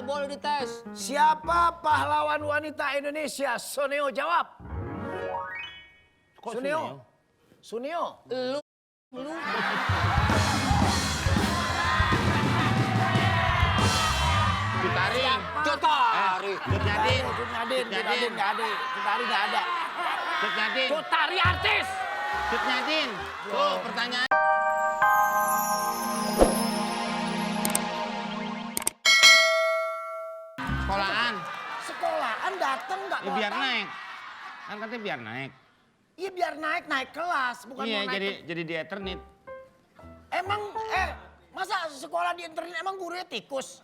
boleh dites. Siapa pahlawan wanita Indonesia? Suneo jawab. Kok Suneo. Suneo. Lu. Cutaring. Cutari. Cut Nyadin. Cut Nyadin nggak ada. Cutari nggak ada. Cut Nyadin. Cutari artis. Cut Nyadin. Tuh pertanyaan. Sekolahan. Sekolahan dateng nggak Ya, biar naik. Kan katanya biar naik. Iya biar naik kelas, bukan Iya, mau naik. jadi di Eternit. Emang masa sekolah di internet emang gurunya tikus?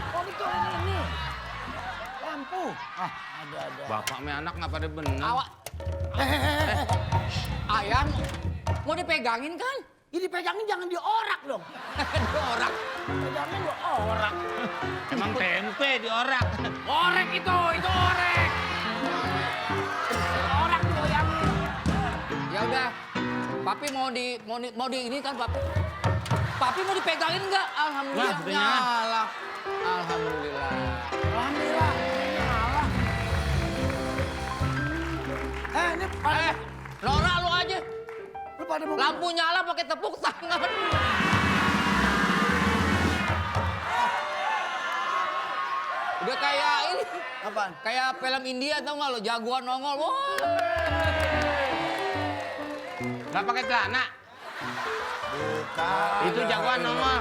Oh gitu ini. Lampu. Ah, ada. Bapak me anak nggak pada bener. Awak. Ayam. Mau dipegangin kan? Ini pegangin jangan diorak dong. Diorak. Pegangin diorak. Emang tempe diorak. Orek itu orek. Orek goyangin. Ya udah. Papi mau di ini kan Papi. Papi mau dipegangin nggak? Alhamdulillah. Wah, udah nyala. nyala. Alhamdulillah. Alhamdulillah. Nyala. Ini pada Nora lu aja. lu pada mau Lampu nyala pakai tepuk tangan. Udah kayak ini. apaan? Kayak film India tau nggak lo? Jagoan nongol. Wah. Nggak pakai celana. Bukan. Itu jagoan nongol.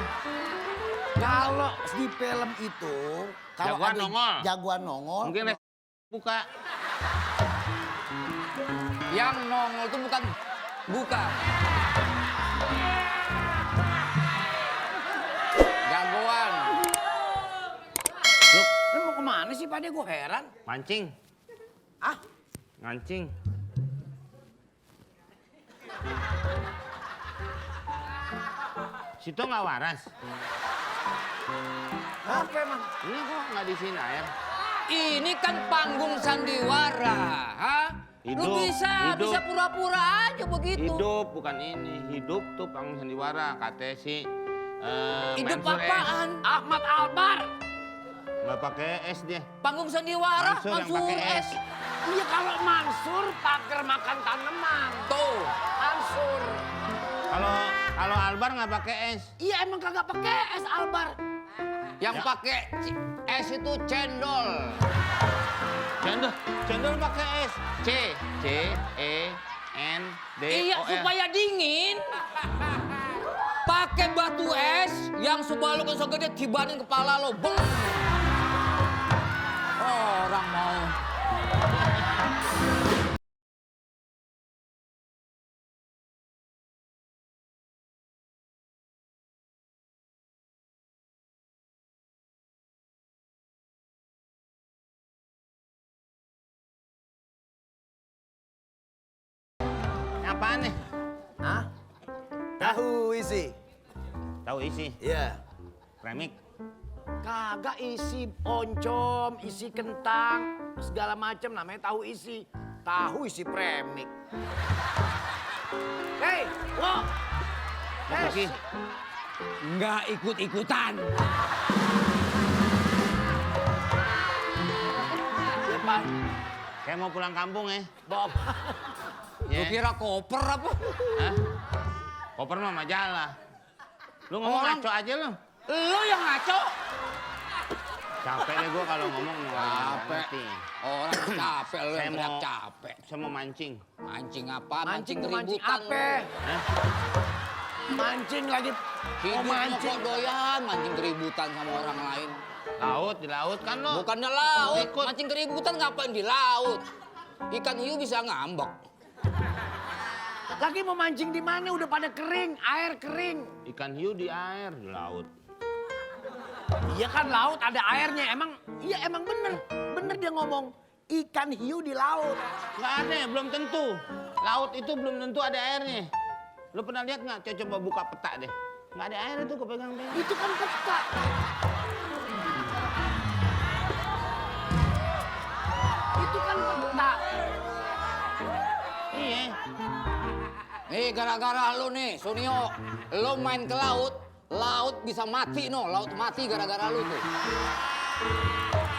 Kalau di film itu kalau Jagoan ada nongol. jagoan nongol. Mungkin buka. Yang nongol tuh bukan buka. Jagoan. Loh, Lu mau kemana sih Pak? Gue heran. mancing. Ah, Ngancing. Situ nggak waras. apa emang? Ini kok nggak di sini air. Ini kan panggung sandiwara, ha? Lu Hidup, bisa hidup. pura-pura aja begitu. Hidup bukan ini. Hidup tuh panggung sandiwara. Katanya si Hidup Mansur S. apaan? Ahmad Albar. Nggak pakai S dia. Panggung sandiwara, Mansur yang pakai S. Iya kalau Mansur pagar makan tanaman. Tuh. Mansur. Kalau Albar nggak pakai S. Iya emang kagak pakai es Albar. Yang pakai es itu cendol. Cendol pakai S. D Iya, O L. supaya dingin. Pakai batu es yang sebaloknya segede tibanin kepala lo. Beng. Orang mau. Apaan nih? Hah? Tahu isi. Tahu isi. Iya. Remik. Kagak isi oncom, isi kentang, segala macam namanya tahu isi. Tahu isi premik. Hei, lo. Apa sih? Nggak ikut-ikutan. Depan. Kayak mau pulang kampung ya. Bob. Lu kira koper apa? Hah? Koper mah majalah. Lu ngomong Orang- ngaco aja lu. Lu yang ngaco. Capek deh gua kalau ngomong Capek. ngerti. Orang capek lu Saya yang mau- teriak capek. Saya mau mancing. Mancing apa? Mancing keributan. apa? Hah? Mancing lagi. Hidup Mau mancing. kok doyan mancing keributan sama orang lain. Laut, di laut kan lo. Bukannya laut, Ikut. mancing keributan ngapain di laut? Ikan hiu bisa ngambek. Lagi mau mancing di mana? Udah pada kering, air kering. Ikan hiu di air, di laut. Iya kan laut ada airnya. Emang bener. Bener dia ngomong ikan hiu di laut. Nggak ada, belum tentu. Laut itu belum tentu ada airnya. Lu pernah lihat nggak? Coba buka peta deh. Nggak ada air itu, kepegang-pegang. Itu kan peta. Itu kan peta. Iya. Nih gara-gara lu nih, Sunio, lu main ke laut, Laut bisa mati no, laut mati gara-gara lu tuh.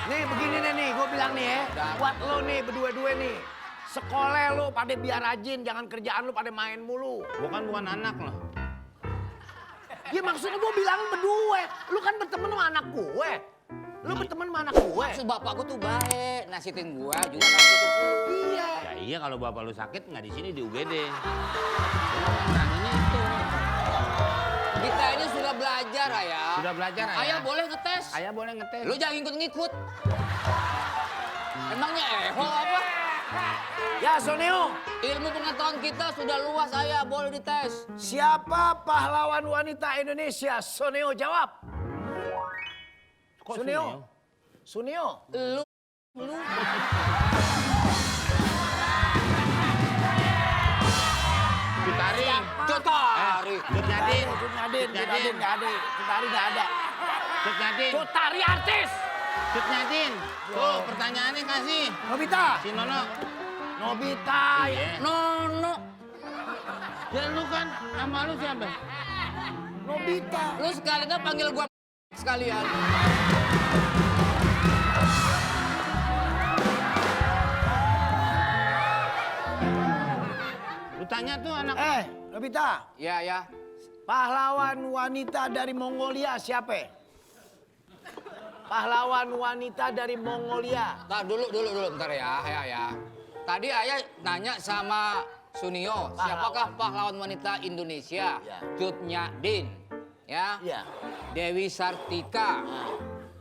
Nih begini nih, gue bilang nih ya. Buat lo nih berdua-dua nih. Sekolah lo pada biar rajin, jangan kerjaan lo pada main mulu. Bukan anak loh. Ya maksudnya gue bilang berdua. Lu kan berteman sama anak gue. Lu berteman sama anak gue. Maksud bapak gua tuh baik, nasihatin gua juga nasihatin lu. Iya. Ya iya kalau bapak lu sakit nggak di sini di UGD. Orang ini itu. Kita ini sudah belajar, Ayah. Sudah belajar, Ayah. Ayah boleh ngetes. Ayah boleh ngetes. Lu jangan ngikut-ngikut. Emangnya eho apa? Ya Soneo, Ilmu pengetahuan kita sudah luas, Ayah. Boleh dites. siapa pahlawan wanita Indonesia? Soneo jawab. Kok Sunio. Sunio. Lu. Cut Taring. Cut Taring. Cut Nyadin. Cut Nyadin nggak ada. Cut Tari nggak ada. Cut Nyadin. Cut Tari artis. Cut Nyadin. Tuh pertanyaannya kasih. Nobita. Si Nono. Nobita. Iya. Nono. Ya lu kan nama lu siapa? Nobita. Lu sekalian panggil gua sekalian. Lu tanya tuh anak. Nobita. Ya, ya. Pahlawan wanita dari Mongolia siapa? Pahlawan wanita dari Mongolia. Nah, dulu, bentar ya. Tadi Ayah nanya sama Sunio, siapakah pahlawan wanita Indonesia? Ya. Cut Nyadin, ya. Iya. Dewi Sartika.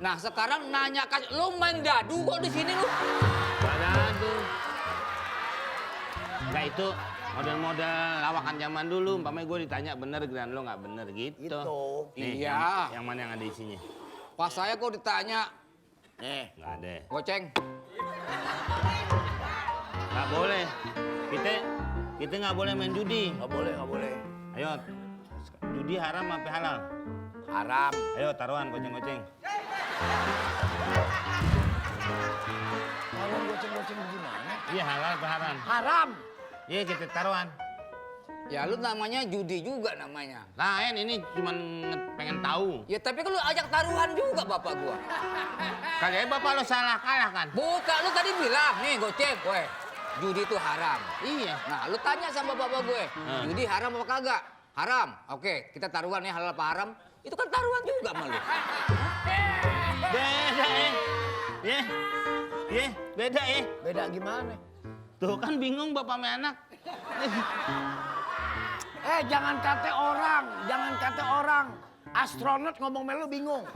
Nah, sekarang nanya lu main dadu kok di sini lu? Dadu. Enggak itu model-model lawakan zaman dulu. Umpamanya gue ditanya bener dan lo nggak bener gitu. Gitu. Nih, Iya. Yang mana yang ada isinya? Pas saya kok ditanya, Nih. Nggak ada. goceng. Nggak boleh. Kita nggak boleh main judi. Nggak boleh, nggak boleh. Ayo, judi haram apa halal? Haram. Ayo taruhan goceng-goceng. Kalau goceng-goceng gimana? Iya halal apa haram? Haram. Iya kita taruhan. Ya lu namanya judi juga namanya. Lain ini cuma pengen tahu. Ya tapi kan lu ajak taruhan juga bapak gua. Kali aja bapak lo salah kalah kan? Bukan, lu tadi bilang, nih goceng, gue. Judi itu haram. Iya. Nah, lu tanya sama bapak gue, judi haram apa kagak? Haram. Oke, kita taruhan nih halal apa haram? Itu kan taruhan juga sama lu. Beda beda Beda gimana? Tuh kan bingung bapak sama anak. Jangan kata orang. Astronot ngomong melu bingung.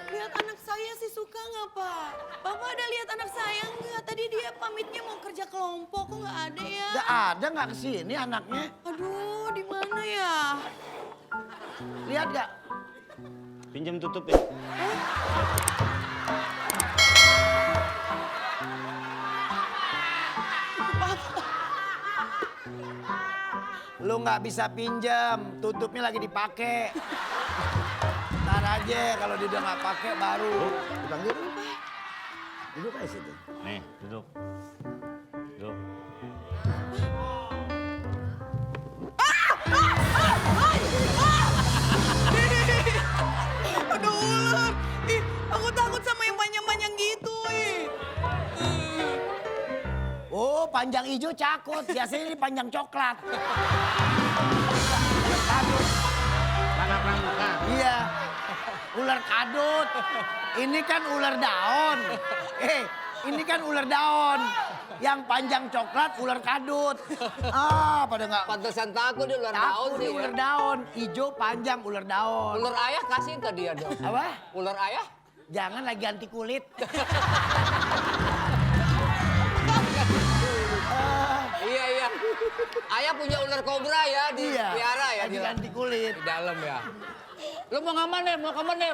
Lihat anak saya sih suka nggak Pak? Bapak ada lihat anak saya nggak? Tadi dia pamitnya mau kerja kelompok, kok nggak ada ya? Nggak ada nggak kesini anaknya? Aduh, di mana ya? Lihat nggak? Pinjam tutup ya. Lu nggak bisa pinjam, tutupnya lagi dipakai. Ntar aja kalau dia udah nggak pakai baru. Dipanggil. Duduk aja situ. Nih, duduk. Duduk. Aduh ular, ih aku takut sama yang panjang-panjang gitu Oh, panjang hijau cakut. Biasanya ini panjang coklat. Tanah pramuka. Iya. Ular kadut. Ini kan ular daun. Ini kan ular daun. Yang panjang coklat ular kadut. Pada nggak Pantesan takut dia ular daun takut sih. nih ular daun. Hijau panjang ular daun. Ular ayah kasih ke dia dong. Apa? Ular ayah? Jangan lagi ganti kulit. Iya. Ayah punya ular kobra ya di Iya. piara ya Lagi di ganti kulit. dalam ya. Lu mau ngaman deh,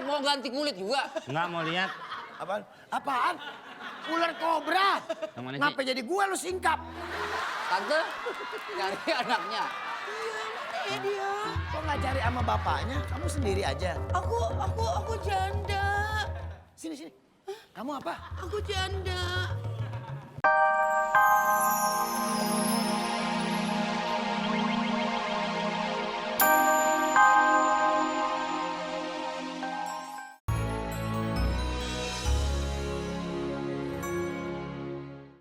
mau ganti kulit juga. Enggak mau lihat. Apaan? Apaan? ular kobra. Yang mana sih? Ngapa jadi gua lu singkap? Tante nyari anaknya. Iya, mana ya dia? Kok nggak cari sama bapaknya? Kamu sendiri aja. Aku janda. Sini. Kamu apa? Aku janda.